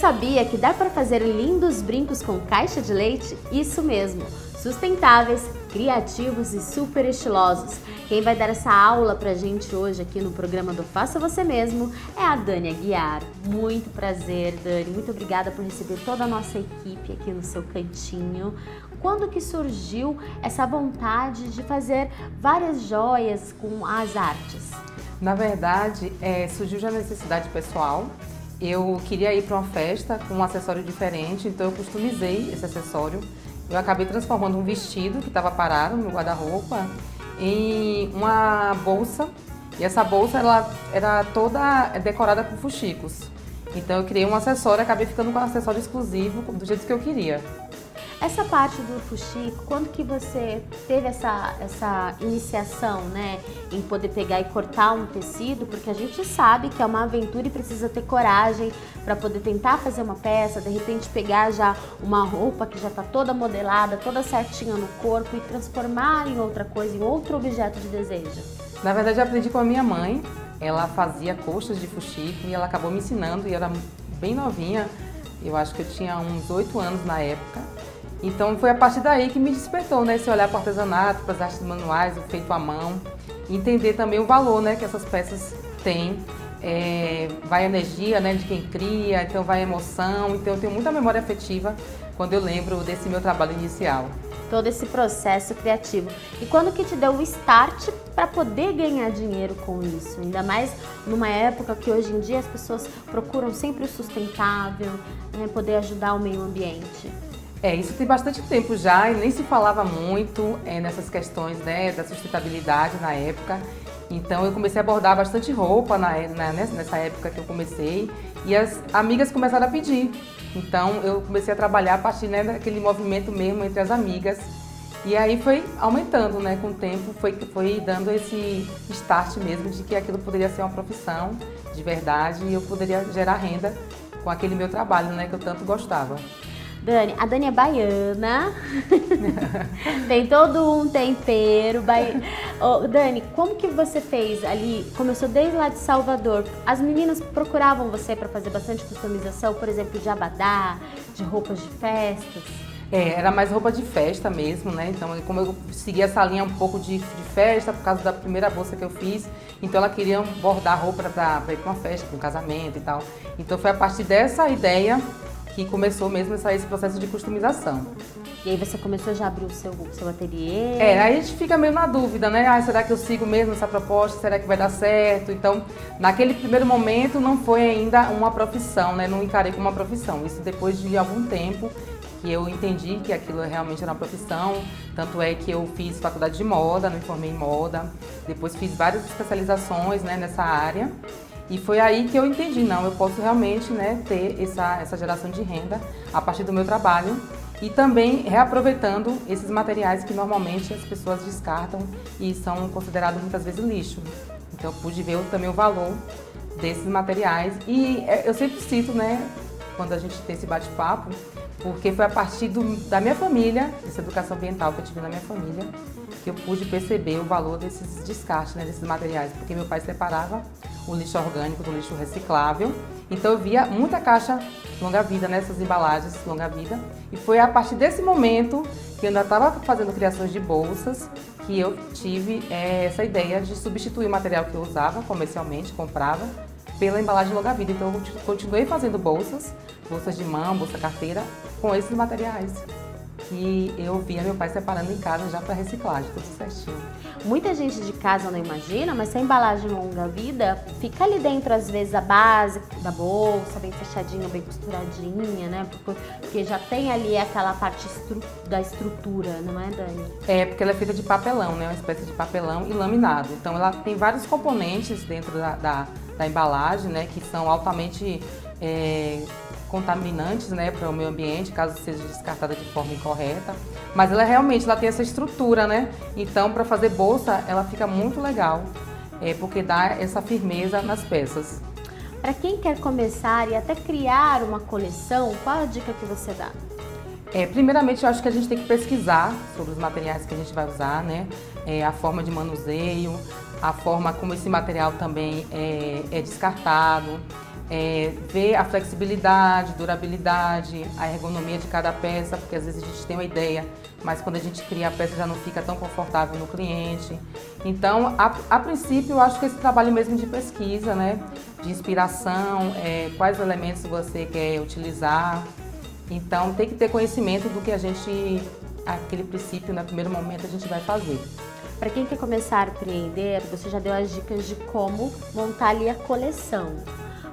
sabia que dá para fazer lindos brincos com caixa de leite? Isso mesmo! Sustentáveis, criativos e super estilosos. Quem vai dar essa aula pra gente hoje aqui no programa do Faça Você Mesmo é a Dani Aguiar. Muito prazer, Dani. Muito obrigada por receber toda a nossa equipe aqui no seu cantinho. Quando que surgiu essa vontade de fazer várias joias com as artes? Na verdade, surgiu já a necessidade pessoal. Eu queria ir para uma festa com um acessório diferente, então eu customizei esse acessório. Eu acabei transformando um vestido que estava parado no meu guarda-roupa em uma bolsa. E essa bolsa ela era toda decorada com fuxicos. Então eu criei um acessório, acabei ficando com um acessório exclusivo do jeito que eu queria. Essa parte do fuxico, quando que você teve essa iniciação, né, em poder pegar e cortar um tecido? Porque a gente sabe que é uma aventura e precisa ter coragem para poder tentar fazer uma peça, de repente pegar já uma roupa que já está toda modelada, toda certinha no corpo e transformar em outra coisa, em outro objeto de desejo. Na verdade, eu aprendi com a minha mãe. Ela fazia coxas de fuxico e ela acabou me ensinando e era bem novinha. Eu acho que eu tinha uns 8 anos na época. Então foi a partir daí que me despertou, né, esse olhar para o artesanato, para as artes manuais, o feito à mão, e entender também o valor, né, que essas peças têm. Vai a energia, né, de quem cria, então vai a emoção, então eu tenho muita memória afetiva quando eu lembro desse meu trabalho inicial. Todo esse processo criativo. E quando que te deu o start para poder ganhar dinheiro com isso? Ainda mais numa época que hoje em dia as pessoas procuram sempre o sustentável, né, poder ajudar o meio ambiente. Isso tem bastante tempo já e nem se falava muito nessas questões, né, da sustentabilidade na época. Então eu comecei a bordar bastante roupa nessa época que eu comecei e as amigas começaram a pedir. Então eu comecei a trabalhar a partir, né, daquele movimento mesmo entre as amigas. E aí foi aumentando, né, com o tempo, foi dando esse start mesmo de que aquilo poderia ser uma profissão de verdade e eu poderia gerar renda com aquele meu trabalho, né, que eu tanto gostava. Dani, a Dani é baiana, tem todo um tempero. Dani, como que você fez ali? Começou desde lá de Salvador. As meninas procuravam você para fazer bastante customização, por exemplo, de abadá, de roupas de festas? Era mais roupa de festa mesmo, né? Então, como eu segui essa linha um pouco de festa, por causa da primeira bolsa que eu fiz, então ela queria bordar roupa para ir para uma festa, para um casamento e tal. Então foi a partir dessa ideia que começou mesmo esse processo de customização. E aí você começou já a abrir o seu ateliê? Aí a gente fica meio na dúvida, né? Será que eu sigo mesmo essa proposta? Será que vai dar certo? Então, naquele primeiro momento não foi ainda uma profissão, né? Não encarei como uma profissão. Isso depois de algum tempo que eu entendi que aquilo realmente era uma profissão. Tanto é que eu fiz faculdade de moda, me formei em moda. Depois fiz várias especializações, né, nessa área. E foi aí que eu entendi, não, eu posso realmente, né, ter essa geração de renda a partir do meu trabalho e também reaproveitando esses materiais que normalmente as pessoas descartam e são considerados muitas vezes lixo. Então eu pude ver também o valor desses materiais e eu sempre cito, né, quando a gente tem esse bate-papo, porque foi a partir da minha família, dessa educação ambiental que eu tive na minha família, que eu pude perceber o valor desses descartes, né, desses materiais, porque meu pai separava o lixo orgânico do lixo reciclável, então eu via muita caixa longa-vida nessas embalagens longa-vida, e foi a partir desse momento que eu ainda estava fazendo criações de bolsas que eu tive essa ideia de substituir o material que eu usava comercialmente, comprava, pela embalagem longa-vida. Então eu continuei fazendo bolsas de mão, bolsa carteira, com esses materiais. E eu via meu pai separando em casa já para reciclagem, tudo certinho. Muita gente de casa não imagina, mas se a embalagem longa-vida fica ali dentro, às vezes, a base da bolsa, bem fechadinha, bem costuradinha, né? Porque já tem ali aquela parte da estrutura, não é, Dani? Porque ela é feita de papelão, né? Uma espécie de papelão e laminado. Então ela tem vários componentes dentro da embalagem, né? Que são altamente contaminantes, né, para o meio ambiente, caso seja descartada de forma incorreta. Mas ela realmente tem essa estrutura, né? Então, para fazer bolsa, ela fica muito legal, porque dá essa firmeza nas peças. Para quem quer começar e até criar uma coleção, qual a dica que você dá? Primeiramente, eu acho que a gente tem que pesquisar sobre os materiais que a gente vai usar, né? A forma de manuseio, a forma como esse material também é descartado. ver a flexibilidade, durabilidade, a ergonomia de cada peça, porque às vezes a gente tem uma ideia, mas quando a gente cria a peça já não fica tão confortável no cliente. Então, a princípio, eu acho que esse trabalho mesmo de pesquisa, né, de inspiração, quais elementos você quer utilizar. Então, tem que ter conhecimento do que a gente, aquele princípio, no primeiro momento, a gente vai fazer. Para quem quer começar a empreender, você já deu as dicas de como montar ali a coleção.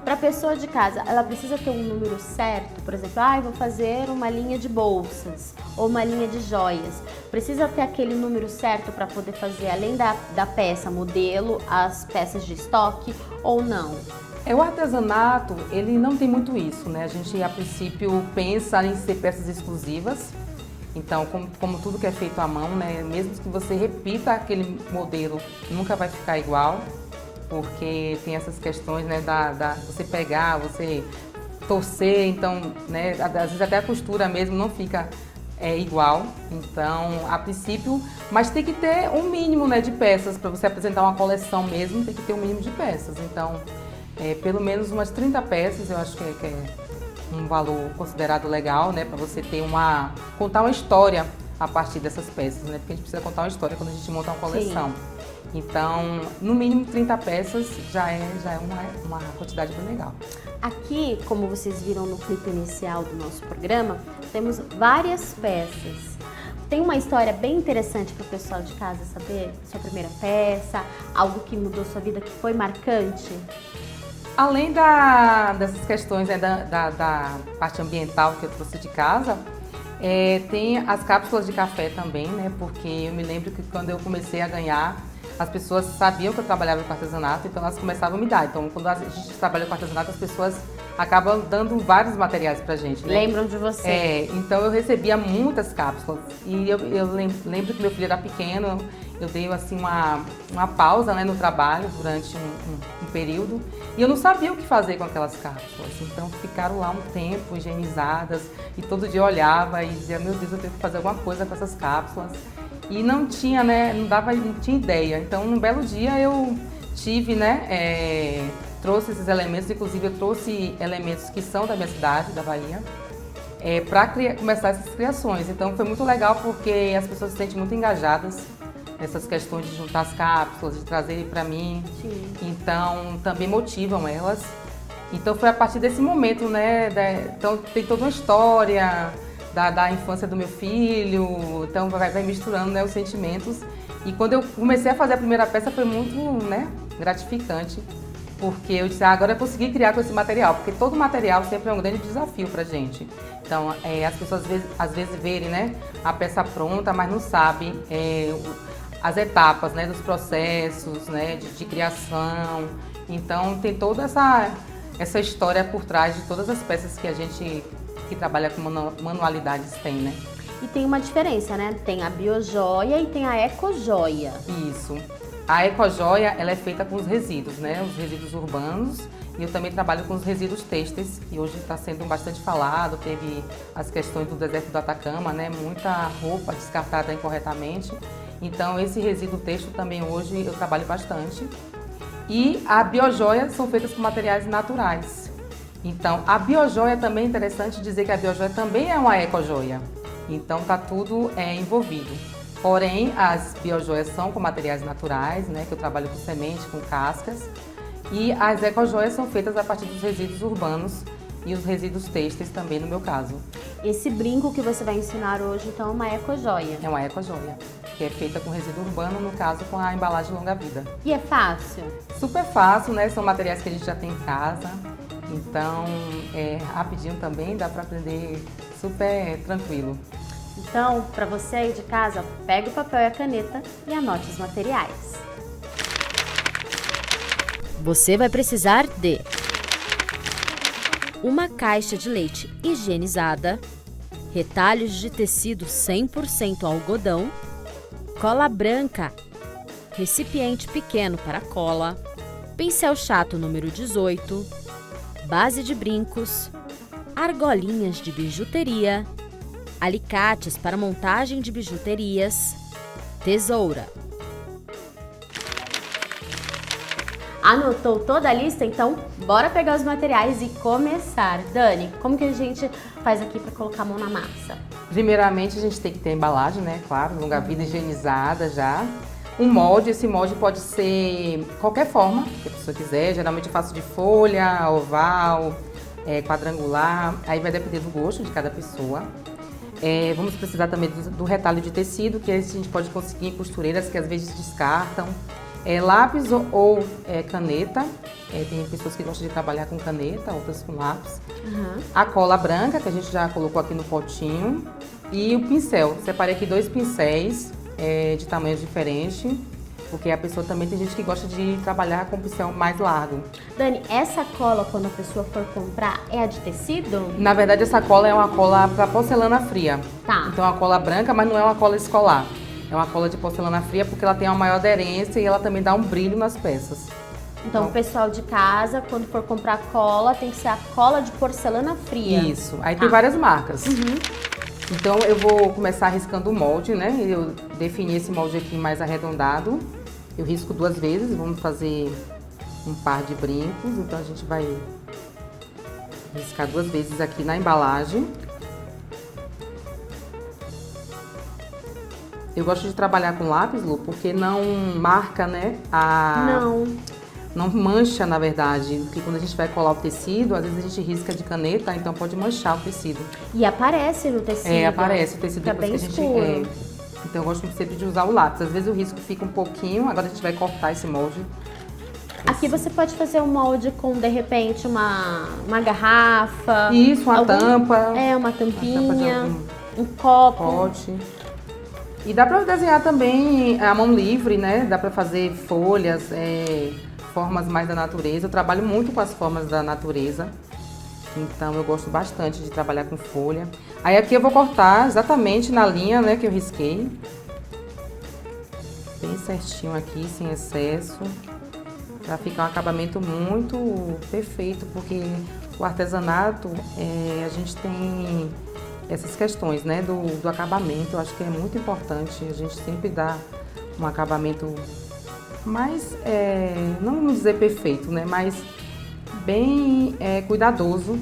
Para a pessoa de casa, ela precisa ter um número certo, por exemplo, eu vou fazer uma linha de bolsas ou uma linha de joias. Precisa ter aquele número certo para poder fazer, além da peça modelo, as peças de estoque ou não? O artesanato, ele não tem muito isso, né? A gente, a princípio, pensa em ser peças exclusivas. Então, como tudo que é feito à mão, né? Mesmo que você repita aquele modelo, nunca vai ficar igual. Porque tem essas questões, né, você pegar, você torcer, então, né, às vezes até a costura mesmo não fica igual. Então, a princípio, mas tem que ter um mínimo, né, de peças para você apresentar uma coleção mesmo, tem que ter um mínimo de peças. Então, pelo menos umas 30 peças, eu acho que é um valor considerado legal, né, para você ter contar uma história a partir dessas peças, né, porque a gente precisa contar uma história quando a gente monta uma coleção. Sim. Então, no mínimo 30 peças já é uma quantidade bem legal. Aqui, como vocês viram no clipe inicial do nosso programa, temos várias peças. Tem uma história bem interessante para o pessoal de casa saber? Sua primeira peça, algo que mudou sua vida, que foi marcante? Além dessas questões, né, da parte ambiental que eu trouxe de casa, tem as cápsulas de café também, né? Porque eu me lembro que quando eu comecei a ganhar, as pessoas sabiam que eu trabalhava com artesanato, então elas começavam a me dar. Então, quando a gente trabalha com artesanato, as pessoas acabam dando vários materiais pra gente, né? Lembram de você? Então eu recebia muitas cápsulas. E eu lembro que meu filho era pequeno, eu dei assim uma pausa, né, no trabalho durante um período. E eu não sabia o que fazer com aquelas cápsulas. Então ficaram lá um tempo higienizadas e todo dia eu olhava e dizia, meu Deus, eu tenho que fazer alguma coisa com essas cápsulas. E não tinha, né, não tinha ideia. Então, num belo dia eu tive, né, trouxe esses elementos, inclusive eu trouxe elementos que são da minha cidade, da Bahia, para começar essas criações. Então, foi muito legal porque as pessoas se sentem muito engajadas nessas questões de juntar as cápsulas, de trazer para mim. Sim. Então, também motivam elas. Então, foi a partir desse momento, né, então tem toda uma história da infância do meu filho, então vai misturando, né, os sentimentos. E quando eu comecei a fazer a primeira peça foi muito, né, gratificante, porque eu disse, agora eu consegui criar com esse material, porque todo material sempre é um grande desafio pra gente. Então, as pessoas às vezes verem, né, a peça pronta, mas não sabem as etapas, né, dos processos, né, de criação. Então, tem toda essa história por trás de todas as peças que a gente que trabalha com manualidades tem, né? E tem uma diferença, né? Tem a biojoia e tem a ecojoia. Isso. A ecojoia, ela é feita com os resíduos, né? Os resíduos urbanos. E eu também trabalho com os resíduos têxteis, que hoje está sendo bastante falado. Teve as questões do deserto do Atacama, né? Muita roupa descartada incorretamente. Então, esse resíduo têxtil também hoje eu trabalho bastante. E a biojoia são feitas com materiais naturais. Então, a biojoia também é interessante dizer que a biojoia também é uma ecojoia. Então, está tudo envolvido. Porém, as biojoias são com materiais naturais, né? Que eu trabalho com semente, com cascas. E as ecojoias são feitas a partir dos resíduos urbanos e os resíduos têxteis também, no meu caso. Esse brinco que você vai ensinar hoje, então, é uma ecojoia? É uma ecojoia, que é feita com resíduo urbano, no caso, com a embalagem longa-vida. E é fácil? Super fácil, né? São materiais que a gente já tem em casa. Então, rapidinho também, dá para aprender super tranquilo. Então, para você aí de casa, pega o papel e a caneta e anote os materiais. Você vai precisar de uma caixa de leite higienizada, retalhos de tecido 100% algodão, cola branca, recipiente pequeno para cola, pincel chato número 18, base de brincos, argolinhas de bijuteria, alicates para montagem de bijuterias, tesoura. Anotou toda a lista? Então, bora pegar os materiais e começar. Dani, como que a gente faz aqui para colocar a mão na massa? Primeiramente, a gente tem que ter a embalagem, né? Claro, longa-vida higienizada já. Um molde, esse molde pode ser qualquer forma que a pessoa quiser. Geralmente eu faço de folha, oval, quadrangular. Aí vai depender do gosto de cada pessoa. Vamos precisar também do retalho de tecido, que esse a gente pode conseguir em costureiras que às vezes descartam. Lápis ou caneta. Tem pessoas que gostam de trabalhar com caneta, outras com lápis. Uhum. A cola branca, que a gente já colocou aqui no potinho. E o pincel. Separei aqui 2 pincéis de tamanhos diferentes, porque a pessoa também tem gente que gosta de trabalhar com pincel mais largo. Dani, essa cola, quando a pessoa for comprar, é a de tecido? Na verdade, essa cola é uma cola para porcelana fria. Tá. Então, é uma cola branca, mas não é uma cola escolar. É uma cola de porcelana fria porque ela tem uma maior aderência e ela também dá um brilho nas peças. Então, o pessoal de casa, quando for comprar cola, tem que ser a cola de porcelana fria. Isso. Aí tem várias marcas. Uhum. Então, eu vou começar riscando o molde, né? Eu defini esse molde aqui mais arredondado. Eu risco 2 vezes, vamos fazer um par de brincos. Então, a gente vai riscar 2 vezes aqui na embalagem. Eu gosto de trabalhar com lápis, Lu, porque não marca, né? Não mancha, na verdade, porque quando a gente vai colar o tecido, às vezes a gente risca de caneta, então pode manchar o tecido. E aparece no tecido. Aparece o tecido fica depois bem que a gente... escuro. Então eu gosto sempre de usar o lápis. Às vezes o risco fica um pouquinho, agora a gente vai cortar esse molde. Aqui você pode fazer um molde com, de repente, uma garrafa. Isso, uma tampa. Uma tampinha, Uma um copo. pote. E dá pra desenhar também a mão livre, né? Dá pra fazer folhas, formas mais da natureza. Eu trabalho muito com as formas da natureza. Então eu gosto bastante de trabalhar com folha. Aí aqui eu vou cortar exatamente na linha, né, que eu risquei. Bem certinho aqui, sem excesso. Pra ficar um acabamento muito perfeito, porque o artesanato, a gente tem essas questões, né, do acabamento. Eu acho que é muito importante a gente sempre dar um acabamento mais, não vamos dizer perfeito, né, mas bem cuidadoso,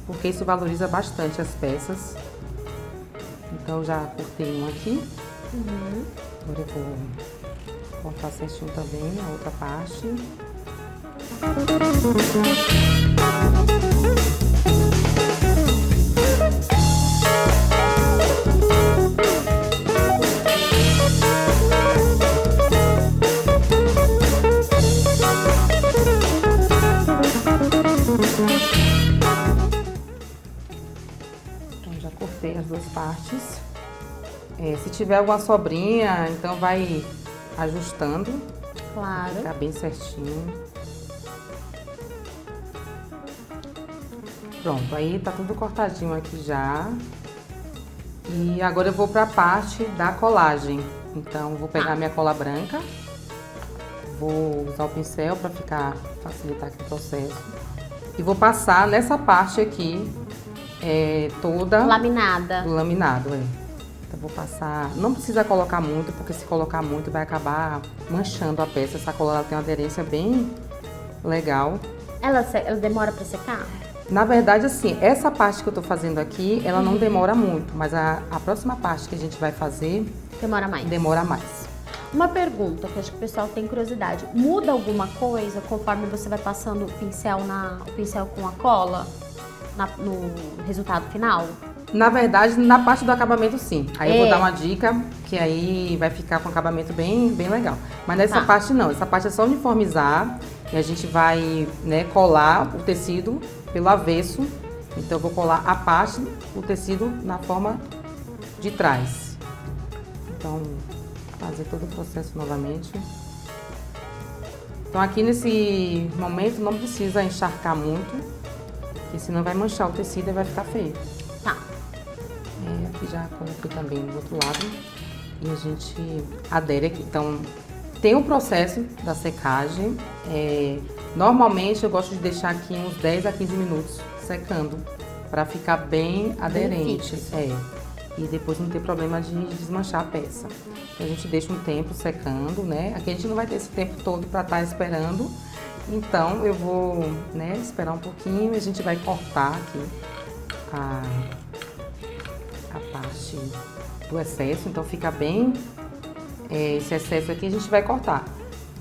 porque isso valoriza bastante as peças. Então já cortei um aqui. Uhum. Agora eu vou cortar certinho também a outra parte. Então já cortei as 2 partes. Se tiver alguma sobrinha, então vai ajustando. Claro. Ficar bem certinho. Pronto, aí tá tudo cortadinho aqui já. E agora eu vou pra parte da colagem. Então, eu vou pegar minha cola branca. Vou usar o pincel pra facilitar aqui o processo. E vou passar nessa parte aqui, toda... Laminada. Do laminado, Então, vou passar... Não precisa colocar muito, porque se colocar muito vai acabar manchando a peça. Essa cola ela tem uma aderência bem legal. Ela demora pra secar? Na verdade, assim, essa parte que eu tô fazendo aqui, ela não demora muito. Mas a próxima parte que a gente vai fazer... Demora mais. Demora mais. Uma pergunta que acho que o pessoal tem curiosidade. Muda alguma coisa conforme você vai passando o pincel com a cola no resultado final? Na verdade, na parte do acabamento, sim. Aí eu vou dar uma dica, que aí vai ficar com um acabamento bem, bem legal. Mas nessa parte não. Essa parte é só uniformizar. E a gente vai, né, colar o tecido pelo avesso. Então eu vou colar a parte, o tecido na forma de trás. Então, fazer todo o processo novamente. Então aqui nesse momento não precisa encharcar muito, porque senão vai manchar o tecido e vai ficar feio. Tá. Aqui já coloquei também do outro lado e a gente adere aqui. Então tem o processo da secagem. Normalmente eu gosto de deixar aqui uns 10 a 15 minutos secando, para ficar bem aderente. e depois não ter problema de desmanchar a peça. Então a gente deixa um tempo secando, né? Aqui a gente não vai ter esse tempo todo para estar esperando, então eu vou, né, esperar um pouquinho e a gente vai cortar aqui a parte do excesso, então fica bem, esse excesso aqui a gente vai cortar.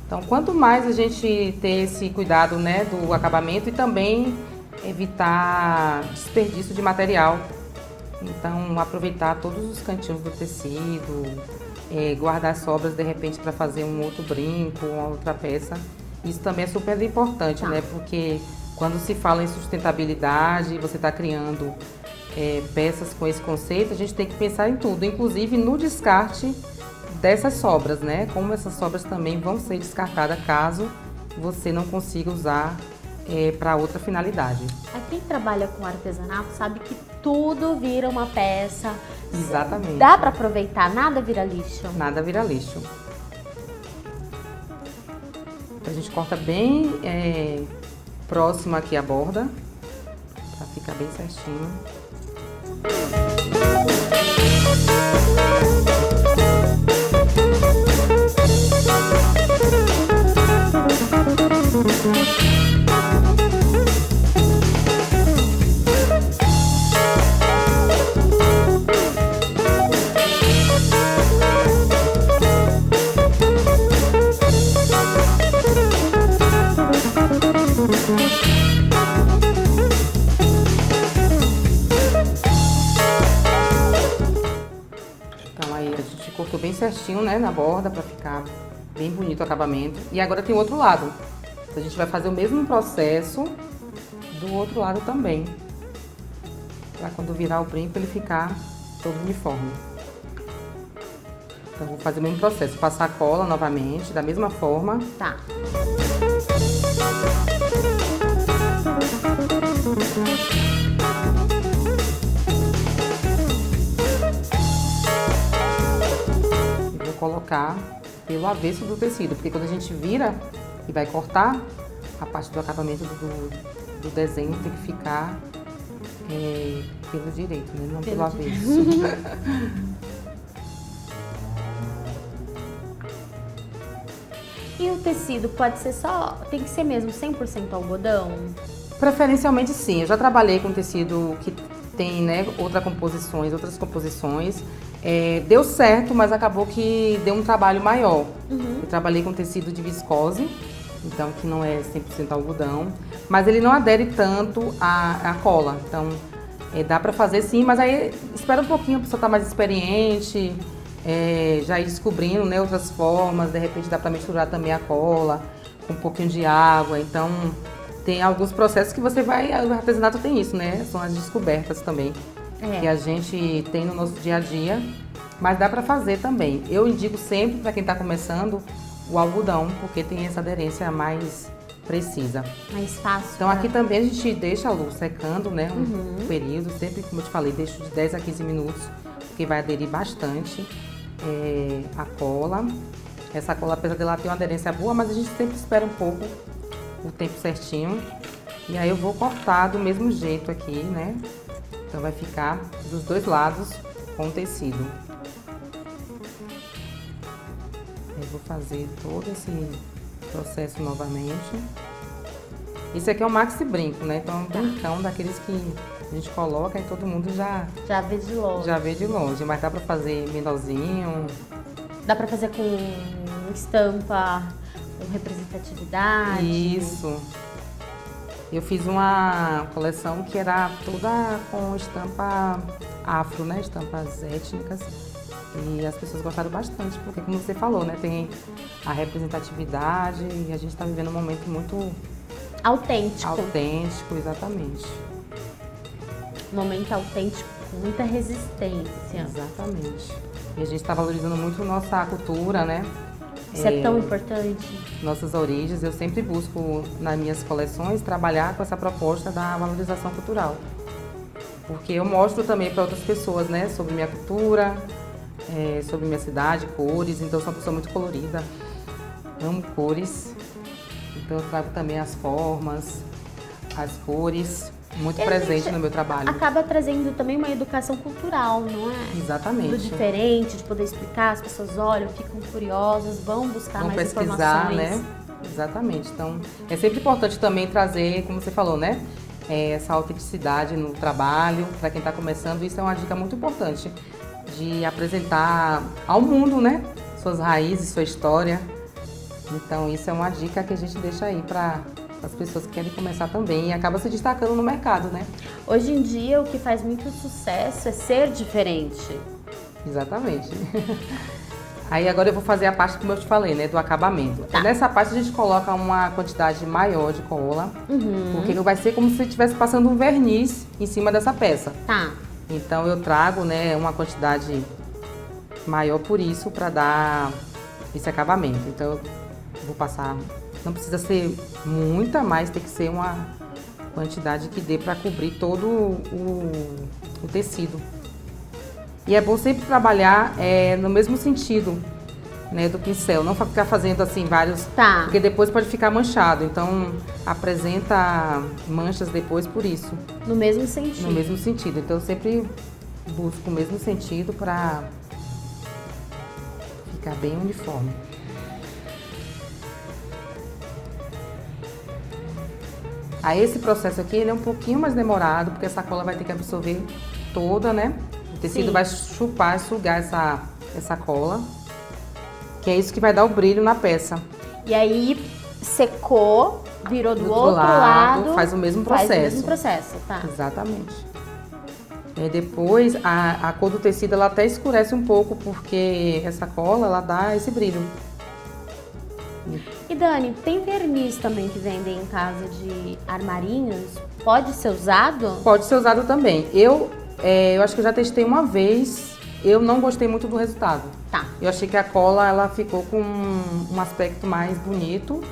Então quanto mais a gente ter esse cuidado, né, do acabamento e também evitar desperdício de material. Então, aproveitar todos os cantinhos do tecido, guardar sobras de repente para fazer um outro brinco, uma outra peça. Isso também é super importante, né? Porque quando se fala em sustentabilidade, você está criando peças com esse conceito, a gente tem que pensar em tudo, inclusive no descarte dessas sobras, né? Como essas sobras também vão ser descartadas caso você não consiga usar para outra finalidade. Quem trabalha com artesanato sabe que tudo vira uma peça. Exatamente. Dá para aproveitar, nada vira lixo. Nada vira lixo. A gente corta bem próximo aqui a borda, para ficar bem certinho. Então aí a gente cortou bem certinho, né, na borda para ficar bem bonito o acabamento. E agora tem o outro lado. Então, a gente vai fazer o mesmo processo do outro lado também, para quando virar o brinco ele ficar todo uniforme. Então vou fazer o mesmo processo, passar a cola novamente, da mesma forma. Tá. Vou colocar pelo avesso do tecido, porque quando a gente vira e vai cortar, a parte do acabamento do desenho tem que ficar pelo direito, né? Não pelo avesso. E o tecido pode ser tem que ser mesmo 100% algodão? Preferencialmente sim, eu já trabalhei com tecido que tem, né, outras composições. Deu certo, mas acabou que deu um trabalho maior. Eu trabalhei com tecido de viscose, então que não é 100% algodão, mas ele não adere tanto à cola, então dá pra fazer sim, mas aí espera um pouquinho, a pessoa tá mais experiente, já ir descobrindo, né, outras formas, de repente dá pra misturar também a cola com um pouquinho de água, então tem alguns processos que você vai, o artesanato tem isso, né, são as descobertas também, que a gente tem no nosso dia a dia, mas dá pra fazer também. Eu indico sempre para quem tá começando o algodão, porque tem essa aderência mais precisa. Mais fácil. Então aqui também a gente deixa a luz secando, né, um período, sempre como eu te falei, deixo de 10 a 15 minutos, porque vai aderir bastante a cola. Essa cola, apesar dela ter uma aderência boa, mas a gente sempre espera um pouco o tempo certinho. E aí eu vou cortar do mesmo jeito aqui, né, então vai ficar dos dois lados com o tecido. Eu vou fazer todo esse processo novamente. Isso aqui é um maxi brinco, né? Então é um brincão daqueles que a gente coloca e todo mundo já vê de longe. Já vê de longe, mas dá pra fazer menorzinho. Dá pra fazer com estampa, com representatividade. Isso. Eu fiz uma coleção que era toda com estampa afro, né? Estampas étnicas. E as pessoas gostaram bastante, porque como você falou, né? Tem a representatividade e a gente está vivendo um momento muito autêntico. Autêntico, exatamente. Momento autêntico, com muita resistência. Exatamente. E a gente está valorizando muito nossa cultura, né? Isso é tão importante. Nossas origens. Eu sempre busco, nas minhas coleções, trabalhar com essa proposta da valorização cultural. Porque eu mostro também para outras pessoas, né? Sobre minha cultura, sobre minha cidade, cores. Então, eu sou uma pessoa muito colorida. Amo cores. Então, eu trago também as formas, as cores. muito E a presente gente no meu trabalho. acaba trazendo também uma educação cultural, não é? Exatamente. Do diferente, de poder explicar, as pessoas olham, ficam curiosas, vão buscar Vão mais pesquisar, informações. né? Exatamente. Então, é sempre importante também trazer, como você falou, né? Essa autenticidade no trabalho, para quem está começando, isso é uma dica muito importante de apresentar ao mundo, né? Suas raízes, sua história. Então, isso é uma dica que a gente deixa aí para as pessoas que querem começar também e acaba se destacando no mercado, né? Hoje em dia, o que faz muito sucesso é ser diferente. Exatamente. Aí agora eu vou fazer a parte, como eu te falei, né, do acabamento. Tá. Nessa parte a gente coloca uma quantidade maior de cola, porque vai ser como se estivesse passando um verniz em cima dessa peça. Tá. Então eu trago, né, uma quantidade maior por isso, para dar esse acabamento. Então eu vou passar, não precisa ser muita, mas tem que ser uma quantidade que dê para cobrir todo o tecido. E é bom sempre trabalhar no mesmo sentido, né, do pincel, não ficar fazendo assim vários, Tá. porque depois pode ficar manchado. Então apresenta manchas depois por isso, No mesmo sentido. no mesmo sentido. Então eu sempre busco o mesmo sentido para ficar bem uniforme. Aí esse processo aqui ele é um pouquinho mais demorado, porque essa cola vai ter que absorver toda, né? O tecido Sim. vai chupar, sugar essa cola, que é isso que vai dar o brilho na peça. E aí, secou, virou do outro lado. faz o mesmo Faz o processo. mesmo processo, tá. Exatamente. E depois a cor do tecido ela até escurece um pouco, porque essa cola ela dá esse brilho. E Dani, tem verniz também que vendem em casa de armarinhos? Pode ser usado? Pode ser usado também. Eu acho que eu já testei uma vez, eu não gostei muito do resultado. Tá. Eu achei que a cola ela ficou com um aspecto mais bonito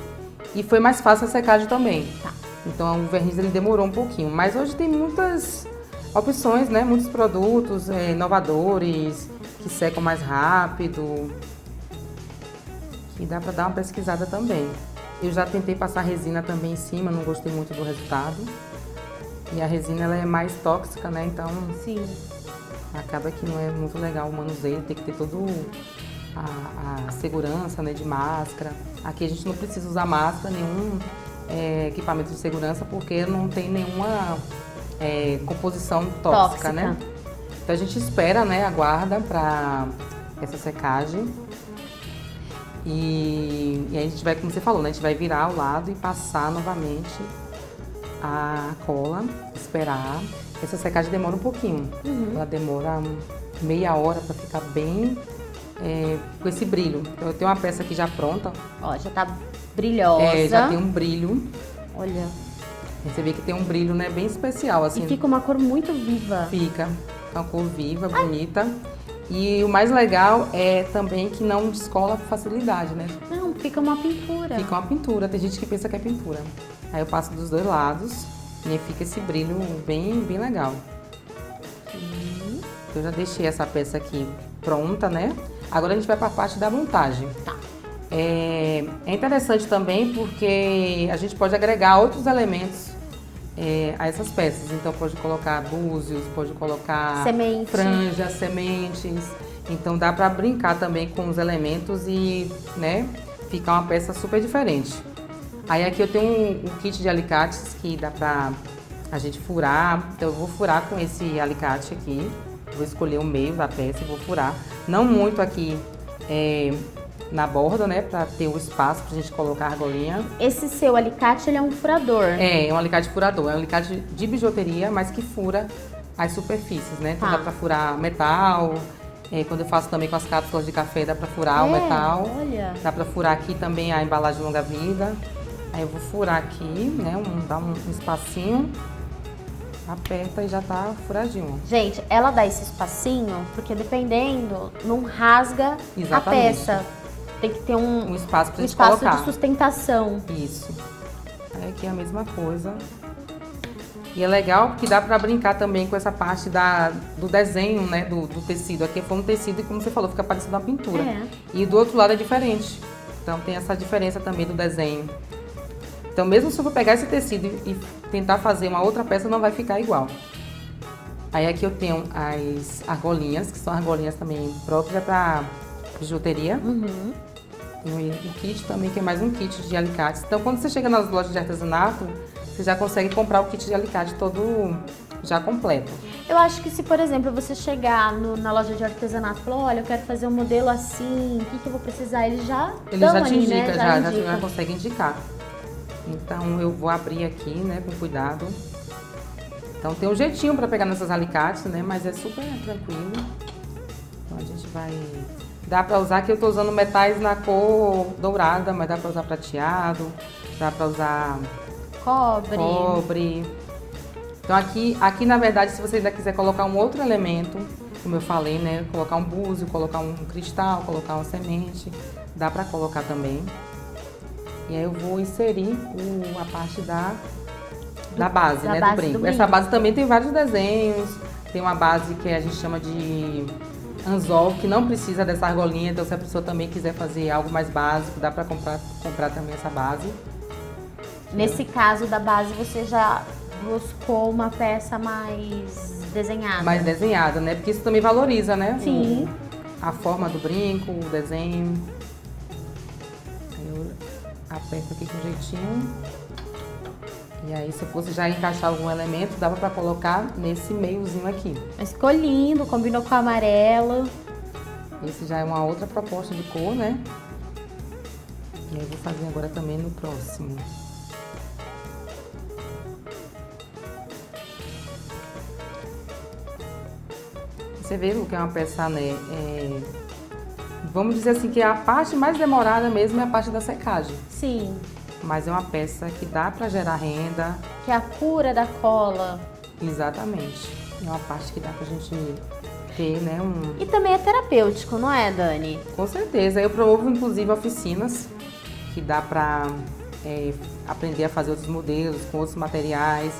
e foi mais fácil a secagem também. Tá. Então o verniz ele demorou um pouquinho, mas hoje tem muitas opções, né? Muitos produtos inovadores que secam mais rápido. E dá para dar uma pesquisada também. Eu já tentei passar resina também em cima, não gostei muito do resultado. E a resina ela é mais tóxica, né? Então Sim. acaba que não é muito legal o manuseio, tem que ter todo a segurança, né, de máscara. Aqui a gente não precisa usar máscara, nenhum equipamento de segurança, porque não tem nenhuma composição tóxica, né? Então a gente espera, né, aguarda para essa secagem. E aí a gente vai, como você falou, né, a gente vai virar ao lado e passar novamente a cola, esperar. Essa secagem demora um pouquinho, ela demora meia hora para ficar bem com esse brilho. Então eu tenho uma peça aqui já pronta. Ó, já tá brilhosa. Já tem um brilho. Olha. Você vê que tem um brilho, né, bem especial, assim. E fica uma cor muito viva. Fica, uma cor viva, bonita. E o mais legal é também que não descola com facilidade, né? Não, fica uma pintura. Fica uma pintura, tem gente que pensa que é pintura. Aí eu passo dos dois lados e aí fica esse brilho bem, bem legal. Eu já deixei essa peça aqui pronta, né? Agora a gente vai para a parte da montagem. Tá. É interessante também porque a gente pode agregar outros elementos a essas peças. Então pode colocar búzios, pode colocar Semente. franjas, sementes. Então dá para brincar também com os elementos e, né, ficar uma peça super diferente. Aí aqui eu tenho um kit de alicates que dá pra a gente furar. Então eu vou furar com esse alicate aqui. Vou escolher o meio da peça e vou furar. Não muito aqui na borda, né, pra ter o espaço pra gente colocar a argolinha. Esse seu alicate, ele é um furador. É um alicate furador. É um alicate de bijuteria, mas que fura as superfícies, né? Então Tá. dá pra furar metal. Quando eu faço também com as cápsulas de café, dá pra furar o metal. Olha. Dá pra furar aqui também a embalagem longa-vida. Aí eu vou furar aqui, né? Dar um espacinho. Aperta e já tá furadinho. Gente, ela dá esse espacinho porque dependendo, não rasga Exatamente. a peça. Tem que ter Um espaço pra um gente espaço colocar. de sustentação. Isso. Aí aqui é a mesma coisa. E é legal que dá pra brincar também com essa parte do desenho, né? Do tecido. Aqui foi um tecido e, como você falou, fica parecendo uma pintura. É. E do outro lado é diferente. Então tem essa diferença também do desenho. Então, mesmo se eu for pegar esse tecido e tentar fazer uma outra peça, não vai ficar igual. Aí aqui eu tenho as argolinhas, que são argolinhas também próprias para bijuteria. Tem um kit também, que é mais um kit de alicates. Então, quando você chega nas lojas de artesanato, você já consegue comprar o kit de alicate todo já completo. Eu acho que se, por exemplo, você chegar na loja de artesanato e falar, olha, eu quero fazer um modelo assim, o que eu vou precisar? Ele já te indica, né? já consegue indicar. Então, eu vou abrir aqui, né, com cuidado. Então, tem um jeitinho para pegar nessas alicates, né, mas é super tranquilo. Então, a gente vai... Dá para usar, que eu tô usando metais na cor dourada, mas dá para usar prateado, dá para usar cobre. Então aqui na verdade, se você ainda quiser colocar um outro elemento, como eu falei, né, colocar um búzio, colocar um cristal, colocar uma semente, dá para colocar também. E aí eu vou inserir a parte da base, né, do brinco. Essa base também tem vários desenhos, tem uma base que a gente chama de anzol, que não precisa dessa argolinha, então se a pessoa também quiser fazer algo mais básico, dá para comprar também essa base. Nesse caso da base, você já buscou uma peça mais desenhada. Mais desenhada, né? Porque isso também valoriza, né? Sim. A forma do brinco, o desenho. Aí eu aperto aqui com jeitinho. E aí, se eu fosse já encaixar algum elemento, dava pra colocar nesse meiozinho aqui. Mas ficou lindo, combinou com o amarelo. Esse já é uma outra proposta de cor, né? E aí eu vou fazer agora também no próximo. Você vê, Lu, que é uma peça, né? Vamos dizer assim que a parte mais demorada mesmo é a parte da secagem. Sim. Mas é uma peça que dá para gerar renda. Que é a cura da cola. Exatamente. É uma parte que dá pra gente ter, né? E também é terapêutico, não é, Dani? Com certeza. Eu promovo, inclusive, oficinas que dá pra aprender a fazer outros modelos com outros materiais.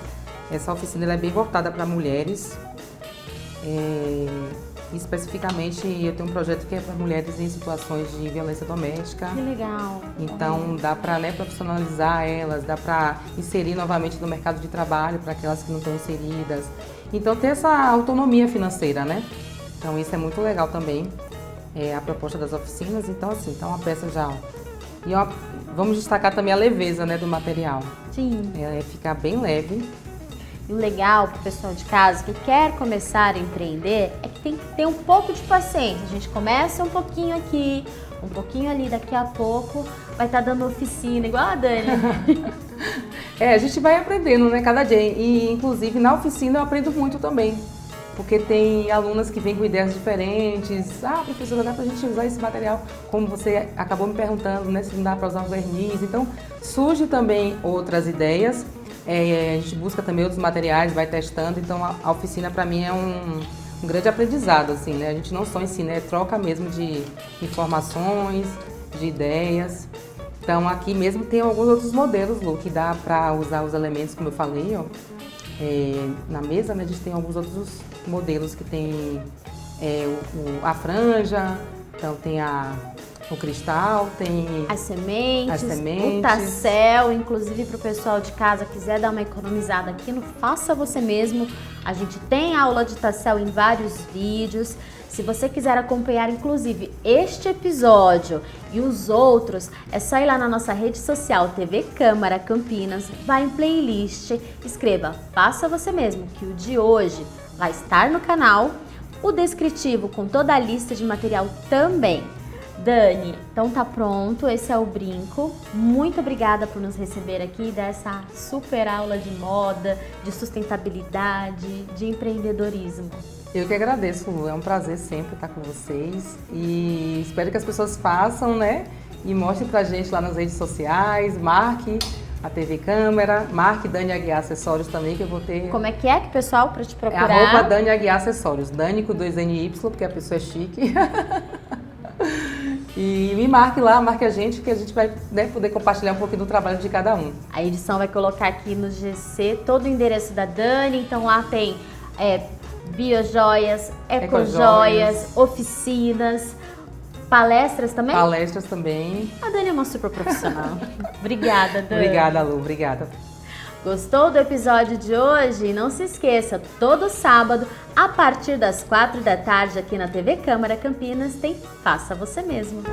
Essa oficina ela é bem voltada para mulheres. Especificamente, eu tenho um projeto que é para mulheres em situações de violência doméstica. Que legal. Então, dá para, né, profissionalizar elas, dá para inserir novamente no mercado de trabalho para aquelas que não estão inseridas. Então, ter essa autonomia financeira, né? Então, isso é muito legal também, a proposta das oficinas. Então, assim, tá uma peça já... E vamos destacar também a leveza, né, do material. Sim. Fica bem leve. E o legal para o pessoal de casa que quer começar a empreender é que tem que ter um pouco de paciência. A gente começa um pouquinho aqui, um pouquinho ali, daqui a pouco vai estar dando oficina, igual a Dani. A gente vai aprendendo, né, cada dia. E, inclusive, na oficina eu aprendo muito também. Porque tem alunas que vêm com ideias diferentes. Ah, professora, dá pra gente usar esse material? Como você acabou me perguntando, né, se não dá para usar um verniz. Então, surge também outras ideias. A gente busca também outros materiais, vai testando, então a oficina para mim é um grande aprendizado, assim, né? A gente não só ensina, é troca mesmo de informações, de ideias. Então aqui mesmo tem alguns outros modelos, Lu, que dá para usar os elementos, como eu falei, ó. Na mesa, né, a gente tem alguns outros modelos que tem a franja, então tem o cristal, tem as sementes, o tassel, inclusive para o pessoal de casa quiser dar uma economizada aqui no Faça Você Mesmo, a gente tem aula de tassel em vários vídeos. Se você quiser acompanhar, inclusive, este episódio e os outros, é só ir lá na nossa rede social TV Câmara Campinas, vai em playlist, escreva Faça Você Mesmo, que o de hoje vai estar no canal, o descritivo com toda a lista de material também. Dani, então tá pronto, esse é o brinco. Muito obrigada por nos receber aqui dessa super aula de moda, de sustentabilidade, de empreendedorismo. Eu que agradeço, Lu. É um prazer sempre estar com vocês e espero que as pessoas façam, né? E mostrem pra gente lá nas redes sociais, marque a TV Câmara, marque Dani Aguiar Acessórios também, que eu vou ter... Como é que pessoal, pra te procurar? É @Dani Aguiar Acessórios, Dani com 2 NY, porque a pessoa é chique. E me marque lá, marque a gente, que a gente vai, né, poder compartilhar um pouquinho do trabalho de cada um. A edição vai colocar aqui no GC todo o endereço da Dani, então lá tem biojoias, ecojoias, oficinas, Palestras também? Palestras também. A Dani é uma super profissional. Obrigada, Dani. Obrigada, Lu. Obrigada. Gostou do episódio de hoje? Não se esqueça, todo sábado, a partir das 4 da tarde, aqui na TV Câmara Campinas, tem Faça Você Mesmo.